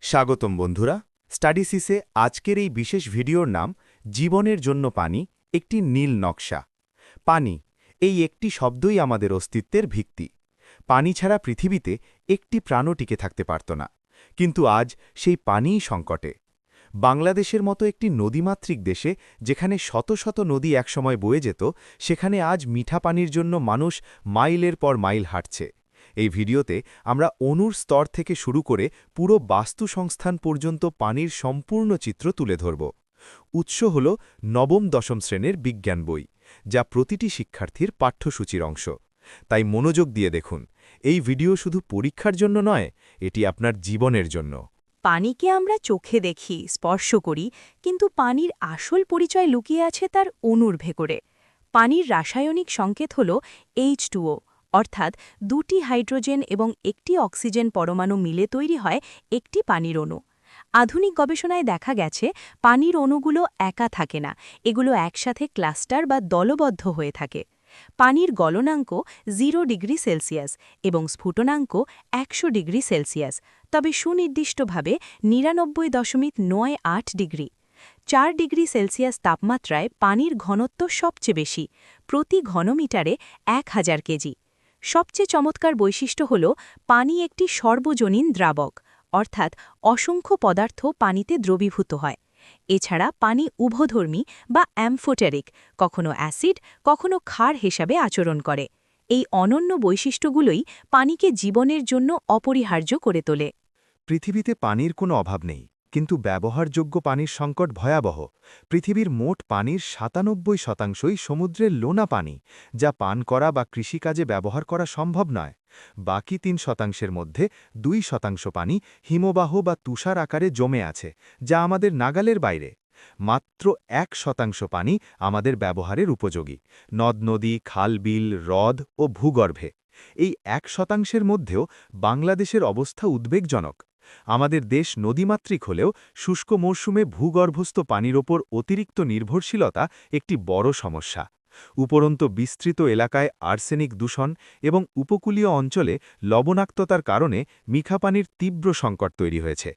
স্বাগতম বন্ধুরা, স্টাডিসিসে আজকের এই বিশেষ ভিডিওর নাম জীবনের জন্য পানি, একটি নীল নকশা। পানি, এই একটি শব্দই আমাদের অস্তিত্বের ভিত্তি। পানি ছাড়া পৃথিবীতে একটি প্রাণও টিকে থাকতে পারত না। কিন্তু আজ সেই পানিই সংকটে। বাংলাদেশের মতো একটি নদীমাতৃক দেশে, যেখানে শত শত নদী একসময় বয়ে যেত, সেখানে আজ মিঠা পানির জন্য মানুষ মাইলের পর মাইল হাঁটছে। এই ভিডিওতে আমরা অণুর স্তর থেকে শুরু করে পুরো বাস্তু সংস্থান পর্যন্ত পানির সম্পূর্ণ চিত্র তুলে ধরব। উৎস হল নবম-দশম শ্রেণীর বিজ্ঞান বই, যা প্রতিটি শিক্ষার্থীর পাঠ্যসূচির অংশ। তাই মনোযোগ দিয়ে দেখুন, এই ভিডিও শুধু পরীক্ষার জন্য নয়, এটি আপনার জীবনের জন্য। পানিকে আমরা চোখে দেখি, স্পর্শ করি, কিন্তু পানির আসল পরিচয় লুকিয়ে আছে তার অণুর ভেতরে। পানির রাসায়নিক সংকেত হল H2O, অর্থাৎ দুটি হাইড্রোজেন এবং একটি অক্সিজেন পরমাণু মিলে তৈরি হয় একটি পানির অণু। আধুনিক গবেষণায় দেখা গেছে পানির অণুগুলো একা থাকে না, এগুলো একসাথে ক্লাস্টার বা দলবদ্ধ হয়ে থাকে। পানির গলনাঙ্ক 0 ডিগ্রি সেলসিয়াস এবং স্ফুটনাঙ্ক 100 ডিগ্রি সেলসিয়াস, তবে সুনির্দিষ্টভাবে 99.98 ডিগ্রি। 4 ডিগ্রি সেলসিয়াস তাপমাত্রায় পানির ঘনত্ব সবচেয়ে বেশি, প্রতি ঘনমিটারে 1000 কেজি। সবচেয়ে চমৎকার বৈশিষ্ট্য হল পানি একটি সর্বজনীন দ্রাবক, অর্থাৎ অসংখ্য পদার্থ পানিতে দ্রবীভূত হয়। এছাড়া পানি উভধর্মী বা অ্যামফোটেরিক, কখনো অ্যাসিড, কখনো ক্ষার হিসাবে আচরণ করে। এই অনন্য বৈশিষ্ট্যগুলোই পানিকে জীবনের জন্য অপরিহার্য করে তোলে। পৃথিবীতে পানির কোনো অভাব নেই, কিন্তু ব্যবহারযোগ্য পানির সংকট ভয়াবহ। পৃথিবীর মোট পানির 97% সমুদ্রের লোনা পানি, যা পান করা বা কৃষিকাজে ব্যবহার করা সম্ভব নয়। বাকি 3%-এর মধ্যে 2% পানি হিমবাহ বা তুষার আকারে জমে আছে, যা আমাদের নাগালের বাইরে। মাত্র 1% পানি আমাদের ব্যবহারের উপযোগী, নদ-নদী, খাল-বিল, হ্রদ ও ভূগর্ভে। এই 1%-এর মধ্যেও বাংলাদেশের অবস্থা উদ্বেগজনক। আমাদের দেশ নদীমাতৃক হলেও শুষ্ক মরশুমে ভূগর্ভস্থ পানির ওপর অতিরিক্ত নির্ভরশীলতা একটি বড় সমস্যা। উপরন্তু বিস্তৃত এলাকায় আর্সেনিক দূষণ এবং উপকূলীয় অঞ্চলে লবণাক্ততার কারণে মিঠা পানির তীব্র সংকট তৈরি হয়েছে।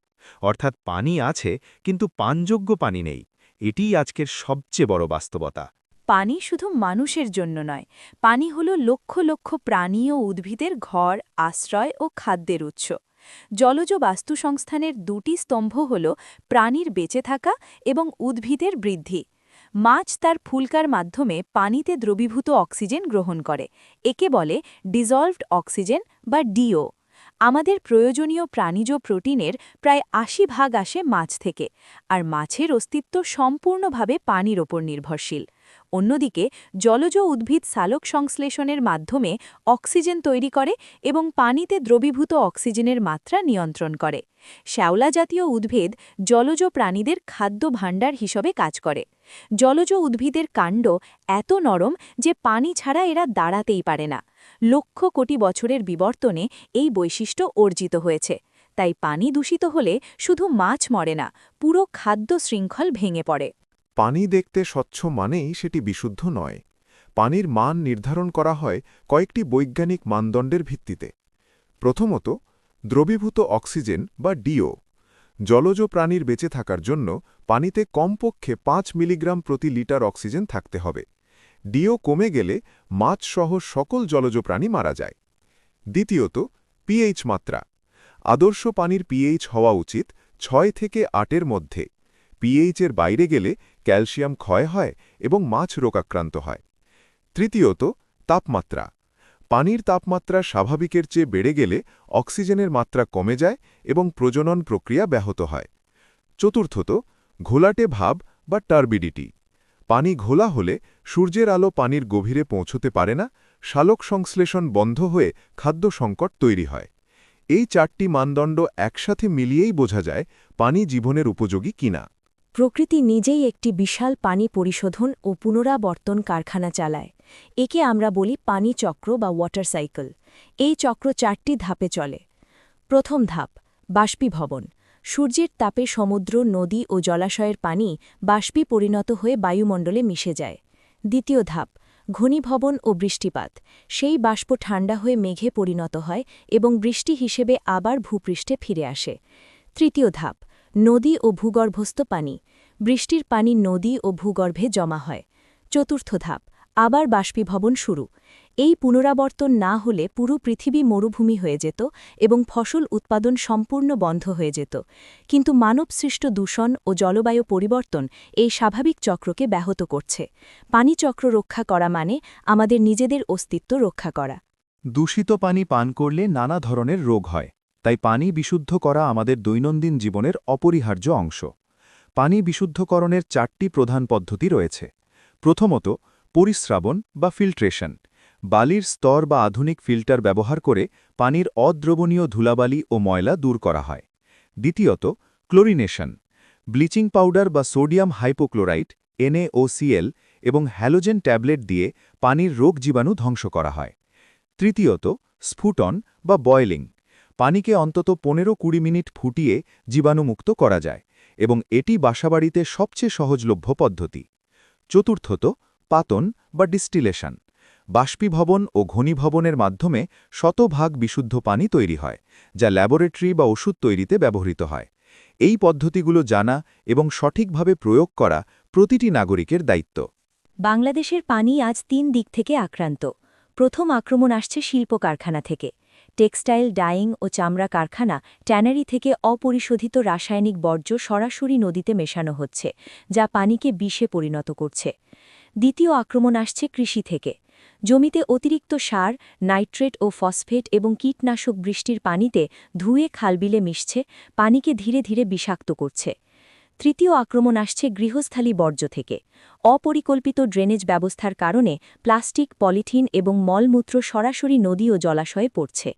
অর্থাৎ পানি আছে, কিন্তু পানযোগ্য পানি নেই। এটিই আজকের সবচেয়ে বড় বাস্তবতা। পানি শুধু মানুষের জন্য নয়, পানি হল লক্ষ লক্ষ প্রাণী ও উদ্ভিদের ঘর, আশ্রয় ও খাদ্যের উৎস। জলজ বাস্তুসংস্থানের দুটি স্তম্ভ হল প্রাণীর বেঁচে থাকা এবং উদ্ভিদের বৃদ্ধি। মাছ তার ফুলকার মাধ্যমে পানিতে দ্রবীভূত অক্সিজেন গ্রহণ করে, একে বলে ডিজলভড অক্সিজেন বা ডিও। আমাদের প্রয়োজনীয় প্রাণীজ প্রোটিনের প্রায় 80% আসে মাছ থেকে, আর মাছের অস্তিত্ব সম্পূর্ণভাবে পানির ওপর নির্ভরশীল। অন্যদিকে জলজ উদ্ভিদ সালোক সংশ্লেষণের মাধ্যমে অক্সিজেন তৈরি করে এবং পানিতে দ্রবীভূত অক্সিজেনের মাত্রা নিয়ন্ত্রণ করে। শ্যাওলা জাতীয় উদ্ভিদ জলজ প্রাণীদের খাদ্য ভাণ্ডার হিসেবে কাজ করে। জলজ উদ্ভিদের কাণ্ড এত নরম যে পানি ছাড়া এরা দাঁড়াতেই পারে না। লক্ষ কোটি বছরের বিবর্তনে এই বৈশিষ্ট্য অর্জিত হয়েছে। তাই পানি দূষিত হলে শুধু মাছ মরে না, পুরো খাদ্য শৃঙ্খল ভেঙে পড়ে। পানি দেখতে স্বচ্ছ মানেই সেটি বিশুদ্ধ নয়। পানির মান নির্ধারণ করা হয় কয়েকটি বৈজ্ঞানিক মানদণ্ডের ভিত্তিতে। প্রথমত, দ্রবীভূত অক্সিজেন বা ডিও। জলজ প্রাণীর বেঁচে থাকার জন্য পানিতে কমপক্ষে 5 মিলিগ্রাম প্রতি লিটার অক্সিজেন থাকতে হবে। ডিও কমে গেলে মাছসহ সকল জলজ প্রাণী মারা যায়। দ্বিতীয়ত, পিএইচ মাত্রা। আদর্শ পানির পিএইচ হওয়া উচিত 6 থেকে 8-এর মধ্যে। পিএইচের বাইরে গেলে ক্যালসিয়াম ক্ষয় হয় এবং মাছ রোগাক্রান্ত হয়। তৃতীয়ত, তাপমাত্রা। পানির তাপমাত্রা স্বাভাবিকের চেয়ে বেড়ে গেলে অক্সিজেনের মাত্রা কমে যায় এবং প্রজনন প্রক্রিয়া ব্যাহত হয়। চতুর্থত, ঘোলাটে ভাব বা টার্বিডিটি। পানি ঘোলা হলে সূর্যের আলো পানির গভীরে পৌঁছতে পারে না, সালোক সংশ্লেষণ বন্ধ হয়ে খাদ্য সংকট তৈরি হয়। এই 4টি মানদণ্ড একসাথে মিলিয়েই বোঝা যায় পানি জীবনের উপযোগী কিনা। প্রকৃতি নিজেই একটি বিশাল পানি পরিশোধন ও পুনরাবর্তন কারখানা চালায়। একে আমরা বলি পানি চক্র বা ওয়াটার সাইকেল। এই চক্র 4টি ধাপে চলে। প্রথম ধাপ, বাষ্পীভবন। সূর্যের তাপে সমুদ্র, নদী ও জলাশয়ের পানি বাষ্পী পরিণত হয়ে বায়ুমণ্ডলে মিশে যায়। দ্বিতীয় ধাপ, ঘনীভবন ও বৃষ্টিপাত। সেই বাষ্প ঠান্ডা হয়ে মেঘে পরিণত হয় এবং বৃষ্টি হিসেবে আবার ভূপৃষ্ঠে ফিরে আসে। তৃতীয় ধাপ নদী ও ভূগর্ভস্থ পানি বৃষ্টির পানি নদী ও ভূগর্ভে জমা হয় চতুর্থ ধাপ আবার বাষ্পীভবন শুরু এই পুনরাবর্তন না হলে পুরো পৃথিবী মরুভূমি হয়ে যেত এবং ফসল উৎপাদন সম্পূর্ণ বন্ধ হয়ে যেত কিন্তু মানবসৃষ্ট দূষণ ও জলবায়ু পরিবর্তন এই স্বাভাবিক চক্রকে ব্যাহত করছে পানিচক্র রক্ষা করা মানে আমাদের নিজেদের অস্তিত্ব রক্ষা করা দূষিত পানি পান করলে নানা ধরনের রোগ হয় তাই পানি বিশুদ্ধ করা আমাদের দৈনন্দিন জীবনের অপরিহার্য অংশ পানি বিশুদ্ধকরণের 4টি প্রধান পদ্ধতি রয়েছে প্রথমত পরিস্রাবন বা ফিল্ট্রেশন বালির স্তর বা আধুনিক ফিল্টার ব্যবহার করে পানির অদ্রবণীয় ধুলাবালি ও ময়লা দূর করা হয় দ্বিতীয়ত ক্লোরিনেশন ব্লিচিং পাউডার বা সোডিয়াম হাইপোক্লোরাইট NaOCl এবং হ্যালোজেন ট্যাবলেট দিয়ে পানির রোগ জীবাণু ধ্বংস করা হয় তৃতীয়ত স্ফুটন বা বয়েলিং পানিকে অন্তত 15-20 মিনিট ফুটিয়ে জীবাণুমুক্ত করা যায় এবং এটি বাসাবাড়িতে সবচেয়ে সহজলভ্য পদ্ধতি চতুর্থত পাতন বা ডিস্টিলেশন বাষ্পীভবন ও ঘনীভবনের মাধ্যমে শতভাগ বিশুদ্ধ পানি তৈরি হয় যা ল্যাবরেটরি বা ওষুধ তৈরিতে ব্যবহৃত হয় এই পদ্ধতিগুলো জানা এবং সঠিকভাবে প্রয়োগ করা প্রতিটি নাগরিকের দায়িত্ব বাংলাদেশের পানি আজ 3 দিক থেকে আক্রান্ত প্রথম আক্রমণ আসছে শিল্প কারখানা থেকে টেক্সটাইল ডাইং ও চামড়া কারখানা ট্যানারি থেকে অপরিশোধিত রাসায়নিক বর্জ্য সরাসরি নদীতে মেশানো হচ্ছে যা পানিকে বিষে পরিণত করছে দ্বিতীয় আক্রমণ আসছে কৃষি থেকে জমিতে অতিরিক্ত সার নাইট্রেট ও ফসফেট এবং কীটনাশক বৃষ্টির পানিতে ধুয়ে খালবিলে মিশছে পানিকে ধীরে ধীরে বিষাক্ত করছে তৃতীয় আক্রমণ আসছে গৃহস্থালী বর্জ্য থেকে অপরিকল্পিত ড্রেনেজ ব্যবস্থার কারণে প্লাস্টিক পলিথিন এবং মলমূত্র সরাসরি নদী ও জলাশয়ে পড়ছে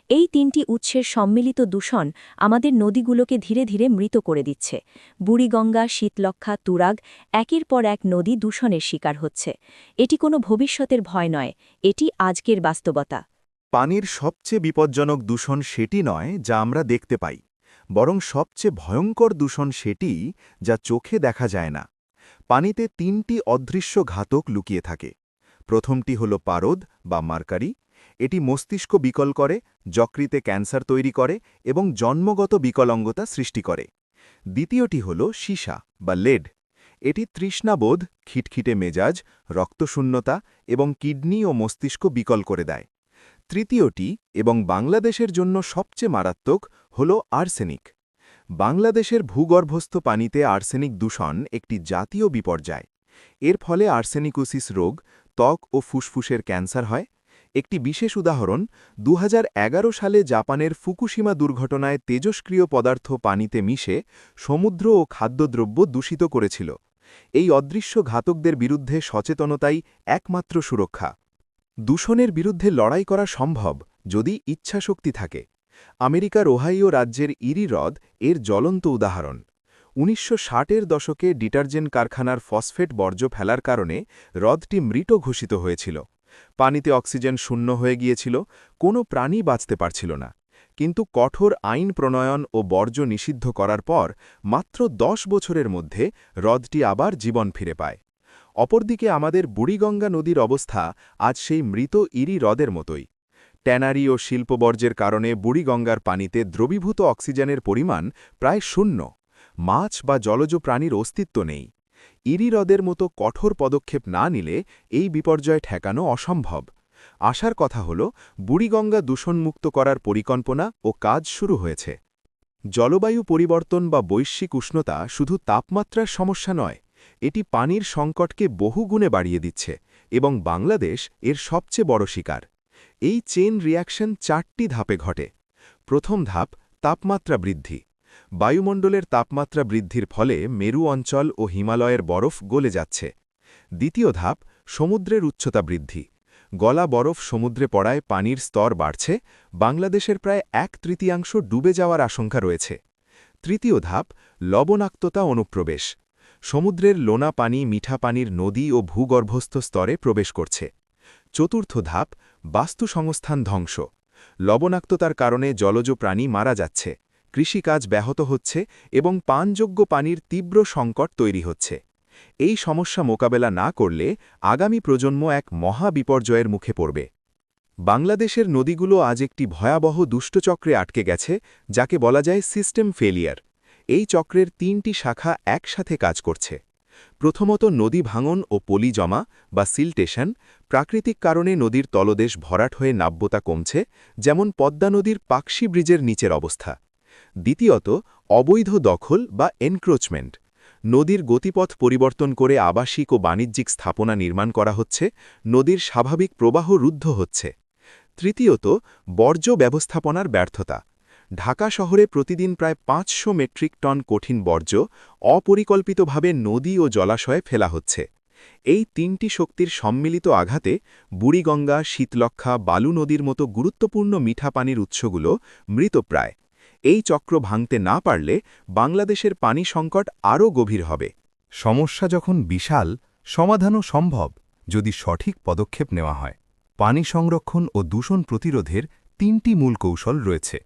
এই 3টি উৎসের সম্মিলিত দূষণ আমাদের নদীগুলোকে ধীরে ধীরে মৃত করে দিচ্ছে বুড়িগঙ্গা শীতলক্ষা তুরাগ একের পর এক নদী দূষণের শিকার হচ্ছে এটি কোনো ভবিষ্যতের ভয় নয় এটি আজকের বাস্তবতা পানির সবচেয়ে বিপজ্জনক দূষণ সেটি নয় যা আমরা দেখতে পাই বরং সবচেয়ে ভয়ঙ্কর দূষণ সেটি যা চোখে দেখা যায় না পানিতে 3টি অদৃশ্য ঘাতক লুকিয়ে থাকে প্রথমটি হল পারদ বা মার্কারি এটি মস্তিষ্ক বিকল করে যকৃতে ক্যান্সার তৈরি করে এবং জন্মগত বিকলাঙ্গতা সৃষ্টি করে দ্বিতীয়টি হল সীসা বা লেড এটি তৃষ্ণাবোধ খিটখিটে মেজাজ রক্তশূন্যতা এবং কিডনি ও মস্তিষ্ক বিকল করে দেয় তৃতীয়টি এবং বাংলাদেশের জন্য সবচেয়ে মারাত্মক হল আর্সেনিক বাংলাদেশের ভূগর্ভস্থ পানিতে আর্সেনিক দূষণ একটি জাতীয় বিপর্যয় এর ফলে আর্সেনিকোসিস রোগ ত্বক ও ফুসফুসের ক্যান্সার হয় একটি বিশেষ উদাহরণ 2011 সালে জাপানের ফুকুশিমা দুর্ঘটনায় তেজস্ক্রিয় পদার্থ পানিতে মিশে সমুদ্র ও খাদ্যদ্রব্য দূষিত করেছিল এই অদৃশ্য ঘাতকদের বিরুদ্ধে সচেতনতাই একমাত্র সুরক্ষা দূষণের বিরুদ্ধে লড়াই করা সম্ভব যদি ইচ্ছাশক্তি থাকে আমেরিকার ওহাইও রাজ্যের ইরি হ্রদ এর জ্বলন্ত উদাহরণ 1960-এর দশকে ডিটারজেন্ট কারখানার ফসফেট বর্জ্য ফেলার কারণে হ্রদটি মৃত ঘোষিত হয়েছিল পানিতে অক্সিজেন শূন্য হয়ে গিয়েছিল কোনো প্রাণী বাঁচতে পারছিল না কিন্তু কঠোর আইন প্রণয়ন ও বর্জ্য নিষিদ্ধ করার পর মাত্র 10 বছরের মধ্যে হ্রদটি আবার জীবন ফিরে পায় অপরদিকে আমাদের বুড়িগঙ্গা নদীর অবস্থা আজ সেই মৃত ইরি হ্রদের মতোই ট্যানারি ও শিল্পবর্জ্যের কারণে বুড়িগঙ্গার পানিতে দ্রবীভূত অক্সিজেনের পরিমাণ প্রায় শূন্য মাছ বা জলজ প্রাণীর অস্তিত্ব নেই ইরি হ্রদের মতো কঠোর পদক্ষেপ না নিলে এই বিপর্যয় ঠেকানো অসম্ভব আশার কথা হল বুড়িগঙ্গা দূষণমুক্ত করার পরিকল্পনা ও কাজ শুরু হয়েছে জলবায়ু পরিবর্তন বা বৈশ্বিক উষ্ণতা শুধু তাপমাত্রার সমস্যা নয় এটি পানির সংকটকে বহুগুণে বাড়িয়ে দিচ্ছে এবং বাংলাদেশ এর সবচেয়ে বড় শিকার এই চেইন রিঅ্যাকশন 4টি ধাপে ঘটে প্রথম ধাপ তাপমাত্রা বৃদ্ধি বায়ুমণ্ডলের তাপমাত্রা বৃদ্ধির ফলে মেরু অঞ্চল ও হিমালয়ের বরফ গলে যাচ্ছে দ্বিতীয় ধাপ সমুদ্রের উচ্চতা বৃদ্ধি গলা বরফ সমুদ্রে পড়ায় পানির স্তর বাড়ছে বাংলাদেশের প্রায় 1/3 ডুবে যাওয়ার আশঙ্কা রয়েছে তৃতীয় ধাপ লবণাক্ততা অনুপ্রবেশ সমুদ্রের লোনা পানি মিঠা পানির নদী ও ভূগর্ভস্থ স্তরে প্রবেশ করছে চতুর্থ ধাপ বাস্তুসংস্থান ধ্বংস লবণাক্ততার কারণে জলজ প্রাণী মারা যাচ্ছে কৃষিকাজ ব্যাহত হচ্ছে এবং পানযোগ্য পানির তীব্র সংকট তৈরি হচ্ছে এই সমস্যা মোকাবেলা না করলে আগামী প্রজন্ম এক মহা বিপর্যয়ের মুখে পড়বে বাংলাদেশের নদীগুলো আজ একটি ভয়াবহ দুষ্টচক্রে আটকে গেছে, যাকে বলা যায় সিস্টেম ফেলিয়ার। এই চক্রের ৩টি শাখা একসাথে কাজ করছে। প্রথমত নদী ভাঙন ও পলি জমা বা সিলটেশন। প্রাকৃতিক কারণে নদীর তলদেশ ভরাট হয়ে নাব্যতা কমছে, যেমন পদ্মা নদীর পাকশি ব্রিজের নিচের অবস্থা। দ্বিতীয়ত অবৈধ দখল বা এনক্রোচমেন্ট। নদীর গতিপথ পরিবর্তন করে আবাসিক ও বাণিজ্যিক স্থাপনা নির্মাণ করা হচ্ছে, নদীর স্বাভাবিক প্রবাহ রুদ্ধ হচ্ছে। তৃতীয়ত বর্জ্য ব্যবস্থাপনার ব্যর্থতা। ঢাকা শহরে প্রতিদিন প্রায় ৫০০ মেট্রিক টন কঠিন বর্জ্য অপরিকল্পিতভাবে নদী ও জলাশয়ে ফেলা হচ্ছে। এই ৩টি শক্তির সম্মিলিত আঘাতে বুড়িগঙ্গা, শীতলক্ষা, বালু নদীর মতো গুরুত্বপূর্ণ মিঠা পানির উৎসগুলো মৃতপ্রায়। এই চক্র ভাঙতে না পারলে বাংলাদেশের পানি সংকট আরও গভীর হবে। সমস্যা যখন বিশাল, সমাধানও সম্ভব যদি সঠিক পদক্ষেপ নেওয়া হয়। পানি সংরক্ষণ ও দূষণ প্রতিরোধের ৩টি মূল কৌশল রয়েছে।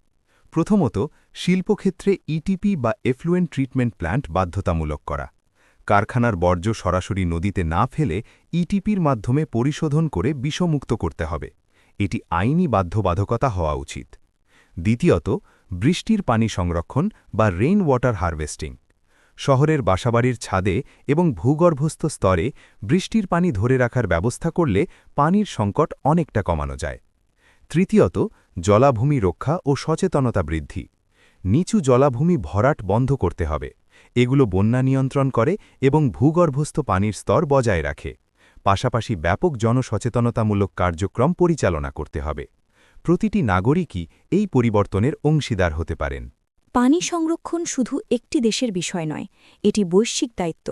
প্রথমত, শিল্পক্ষেত্রে ইটিপি বা এফ্লুয়েন্ট ট্রিটমেন্ট প্ল্যান্ট বাধ্যতামূলক করা। কারখানার বর্জ্য সরাসরি নদীতে না ফেলে ইটিপির মাধ্যমে পরিশোধন করে বিষমুক্ত করতে হবে। এটি আইনি বাধ্যবাধকতা হওয়া উচিত। দ্বিতীয়ত, বৃষ্টির পানি সংরক্ষণ বা রেইন ওয়াটার হারভেস্টিং। শহরের বাসাবাড়ির ছাদে এবং ভূগর্ভস্থ স্তরে বৃষ্টির পানি ধরে রাখার ব্যবস্থা করলে পানির সংকট অনেকটা কমানো যায়। তৃতীয়ত, জলাভূমি রক্ষা ও সচেতনতা বৃদ্ধি। নিচু জলাভূমি ভরাট বন্ধ করতে হবে। এগুলো বন্যা নিয়ন্ত্রণ করে এবং ভূগর্ভস্থ পানির স্তর বজায় রাখে। পাশাপাশি ব্যাপক জনসচেতনতামূলক কার্যক্রম পরিচালনা করতে হবে। প্রতিটি নাগরিকই এই পরিবর্তনের অংশীদার হতে পারেন। পানি সংরক্ষণ শুধু একটি দেশের বিষয় নয়, এটি বৈশ্বিক দায়িত্ব।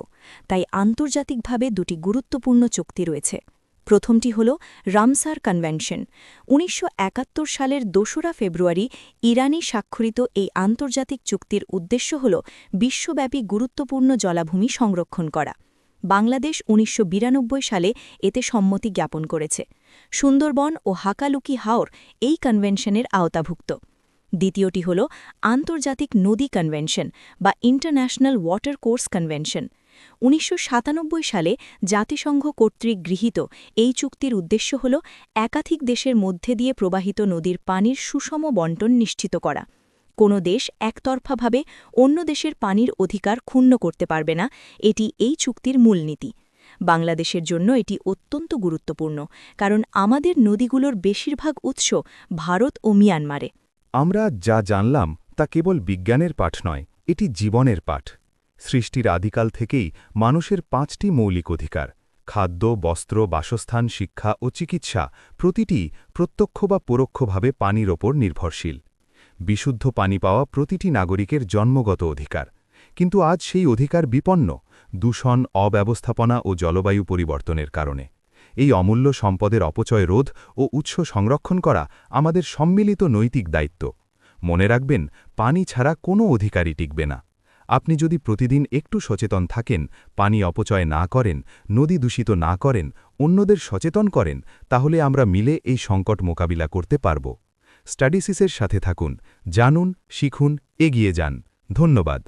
তাই আন্তর্জাতিকভাবে দুটি গুরুত্বপূর্ণ চুক্তি রয়েছে। প্রথমটি হল রামসার কনভেনশন। ১৯৭১ সালের ২রা ফেব্রুয়ারি ইরানি স্বাক্ষরিত এই আন্তর্জাতিক চুক্তির উদ্দেশ্য হল বিশ্বব্যাপী গুরুত্বপূর্ণ জলাভূমি সংরক্ষণ করা। বাংলাদেশ ১৯৯২ সালে এতে সম্মতি জ্ঞাপন করেছে। সুন্দরবন ও হাকালুকি হাওর এই কনভেনশনের আওতাভুক্ত। দ্বিতীয়টি হল আন্তর্জাতিক নদী কনভেনশন বা ইন্টারন্যাশনাল ওয়াটার কোর্স কনভেনশন। ১৯৯৭ সালে জাতিসংঘ কর্তৃক গৃহীত এই চুক্তির উদ্দেশ্য হল একাধিক দেশের মধ্যে দিয়ে প্রবাহিত নদীর পানির সুষম বণ্টন নিশ্চিত করা। কোনো দেশ একতরফাভাবে অন্য দেশের পানির অধিকার ক্ষুণ্ণ করতে পারবে না, এটি এই চুক্তির মূলনীতি। বাংলাদেশের জন্য এটি অত্যন্ত গুরুত্বপূর্ণ, কারণ আমাদের নদীগুলোর বেশিরভাগ উৎস ভারত ও মিয়ানমারে। আমরা যা জানলাম তা কেবল বিজ্ঞানের পাঠ নয়, এটি জীবনের পাঠ। সৃষ্টির আদিকাল থেকেই মানুষের 5টি মৌলিক অধিকার খাদ্য, বস্ত্র, বাসস্থান, শিক্ষা ও চিকিৎসা প্রতিটি প্রত্যক্ষ বা পরোক্ষভাবে পানির ওপর নির্ভরশীল। বিশুদ্ধ পানি পাওয়া প্রতিটি নাগরিকের জন্মগত অধিকার। কিন্তু আজ সেই অধিকার বিপন্ন দূষণ, অব্যবস্থাপনা ও জলবায়ু পরিবর্তনের কারণে। এই অমূল্য সম্পদের অপচয় রোধ ও উৎস সংরক্ষণ করা আমাদের সম্মিলিত নৈতিক দায়িত্ব। মনে রাখবেন, পানি ছাড়া কোনো অধিকারই টিকবে না। আপনি যদি প্রতিদিন একটু সচেতন থাকেন, পানি অপচয় না করেন, নদী দূষিত না করেন, অন্যদের সচেতন করেন, তাহলে আমরা মিলে এই সংকট মোকাবিলা করতে পারব। স্টাডিসিসের সাথে থাকুন, জানুন, শিখুন, এগিয়ে যান। ধন্যবাদ।